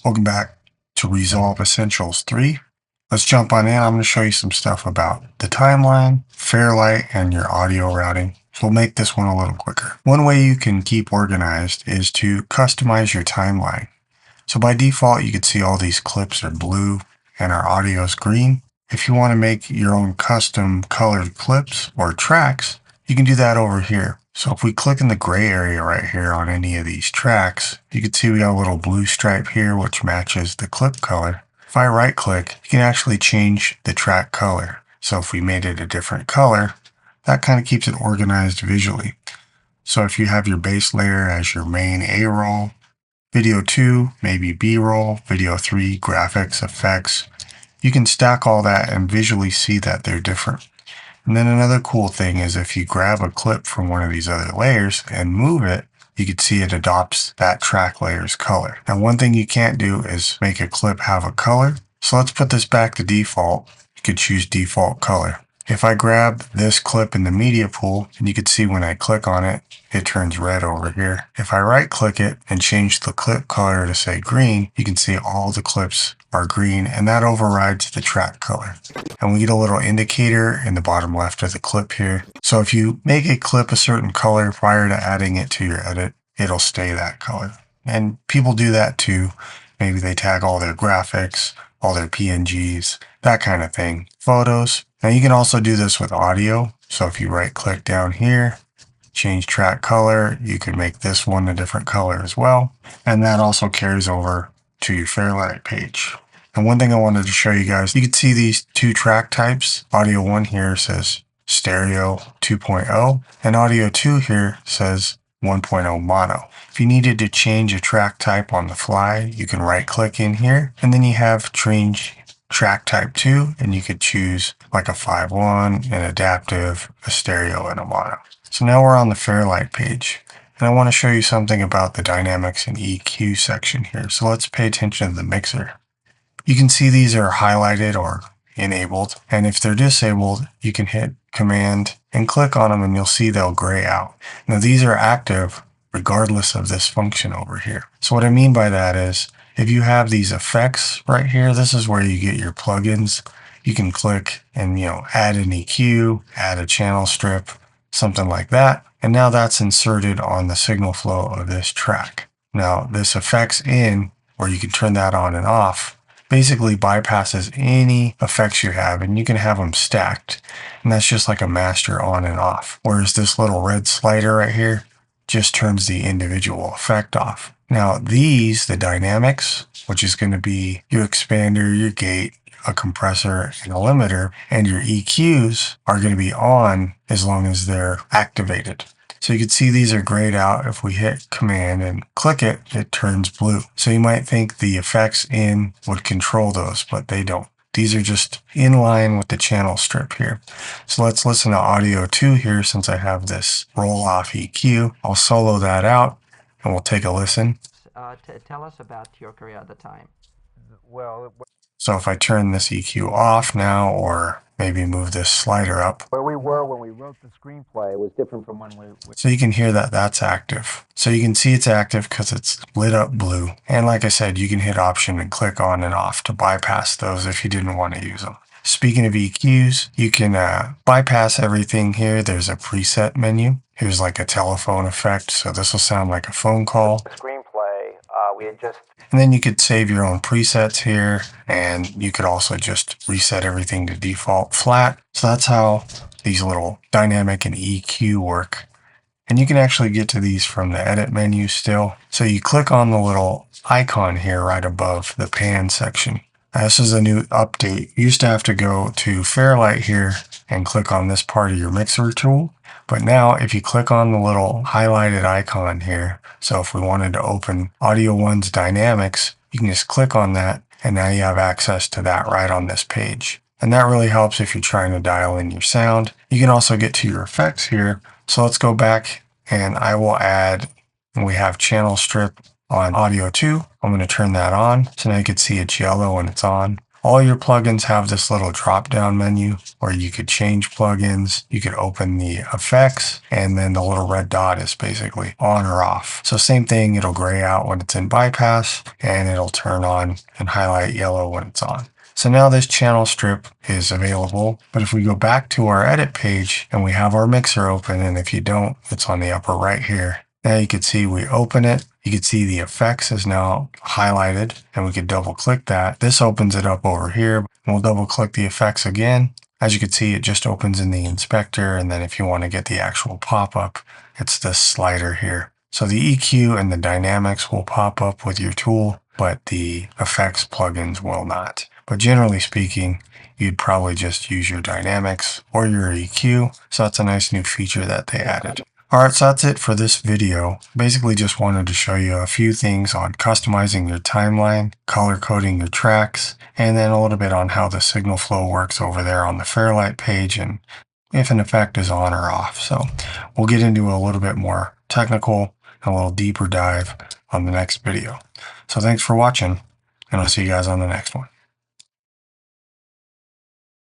Welcome back to Resolve Essentials 3. Let's jump on in. I'm going to show you some stuff about the timeline, Farilight, and your audio routing. So we'll make this one a little quicker. One way you can keep organized is to customize your timeline. So by default, you can see all these clips are blue and our audio is green. If you want to make your own custom colored clips or tracks, you can do that over here. So if we click in the gray area right here on any of these tracks, you can see we got a little blue stripe here, which matches the clip color. If I right click, you can actually change the track color. So if we made it a different color, that kind of keeps it organized visually. So if you have your base layer as your main A roll, video 2, maybe B roll, video 3, graphics, effects, you can stack all that and visually see that they're different. And then another cool thing is if you grab a clip from one of these other layers and move it, you can see it adopts that track layer's color. Now, one thing you can't do is make a clip have a color. So let's put this back to default. You could choose default color. If I grab this clip in the media pool, and you can see when I click on it, it turns red over here. If I right click it and change the clip color to say green, you can see all the clips are green, and that overrides the track color. And we get a little indicator in the bottom left of the clip here. So if you make a clip a certain color prior to adding it to your edit, it'll stay that color. And people do that too. Maybe they tag all their graphics, all their PNGs, that kind of thing. Photos. Now you can also do this with audio. So if you right click down here, change track color, you can make this one a different color as well. And that also carries over to your Farilight page. And one thing I wanted to show you guys, you can see these two track types. Audio 1 here says stereo 2.0 and audio 2 here says 1.0 mono. If you needed to change a track type on the fly, you can right click in here and then you have change track type 2 and you could choose like a 5.1, an adaptive, a stereo, and a mono. So now we're on the Farilight page. And I want to show you something about the dynamics and EQ section here. So let's pay attention to the mixer. You can see these are highlighted or enabled. And if they're disabled, you can hit Command and click on them and you'll see they'll gray out. Now these are active regardless of this function over here. So what I mean by that is if you have these effects right here, this is where you get your plugins. You can click and, add an EQ, add a channel strip, something like that. And now that's inserted on the signal flow of this track. Now this effects in, where you can turn that on and off, basically bypasses any effects you have, and you can have them stacked. And that's just like a master on and off. Whereas this little red slider right here just turns the individual effect off. Now these, the dynamics, which is going to be your expander, your gate, a compressor, and a limiter, and your EQs are going to be on as long as they're activated. So you can see these are grayed out. If we hit Command and click it, it turns blue. So you might think the effects in would control those, but they don't. These are just in line with the channel strip here. So let's listen to audio 2 here since I have this roll off EQ. I'll solo that out and we'll take a listen. Tell us about your career at the time. So if I turn this EQ off now, or maybe move this slider up, Where we were when we wrote the screenplay was different from when we... So you can hear that that's active. So you can see it's active because it's lit up blue. And like I said, you can hit Option and click on and off to bypass those if you didn't want to use them. Speaking of EQs, you can bypass everything here. There's a preset menu. Here's like a telephone effect. So this will sound like a phone call. Screenplay, we had just... And then you could save your own presets here, and you could also just reset everything to default flat. So that's how these little dynamic and EQ work. And you can actually get to these from the edit menu still. So you click on the little icon here right above the pan section. This is a new update. You used to have to go to Farilight here and click on this part of your mixer tool. But now if you click on the little highlighted icon here, so if we wanted to open Audio 1's dynamics, you can just click on that and now you have access to that right on this page. And that really helps if you're trying to dial in your sound. You can also get to your effects here. So let's go back and I will add, we have channel strip on audio 2. I'm going to turn that on. So now you can see it's yellow when it's on. All your plugins have this little drop down menu where you could change plugins. You could open the effects, and then the little red dot is basically on or off. So same thing, it'll gray out when it's in bypass, and it'll turn on and highlight yellow when it's on. So now this channel strip is available, but if we go back to our edit page and we have our mixer open, and if you don't, it's on the upper right here. Now you can see we open it. You can see the effects is now highlighted, and we could double click that. This opens it up over here. We'll double click the effects again. As you can see, it just opens in the inspector. And then if you want to get the actual pop-up, it's this slider here. So the EQ and the dynamics will pop up with your tool, but the effects plugins will not. But generally speaking, you'd probably just use your dynamics or your EQ. So that's a nice new feature that they added. Alright, so that's it for this video. Basically just wanted to show you a few things on customizing your timeline, color coding your tracks, and then a little bit on how the signal flow works over there on the Farilight page and if an effect is on or off. So we'll get into a little bit more technical and a little deeper dive on the next video. So thanks for watching, and I'll see you guys on the next one.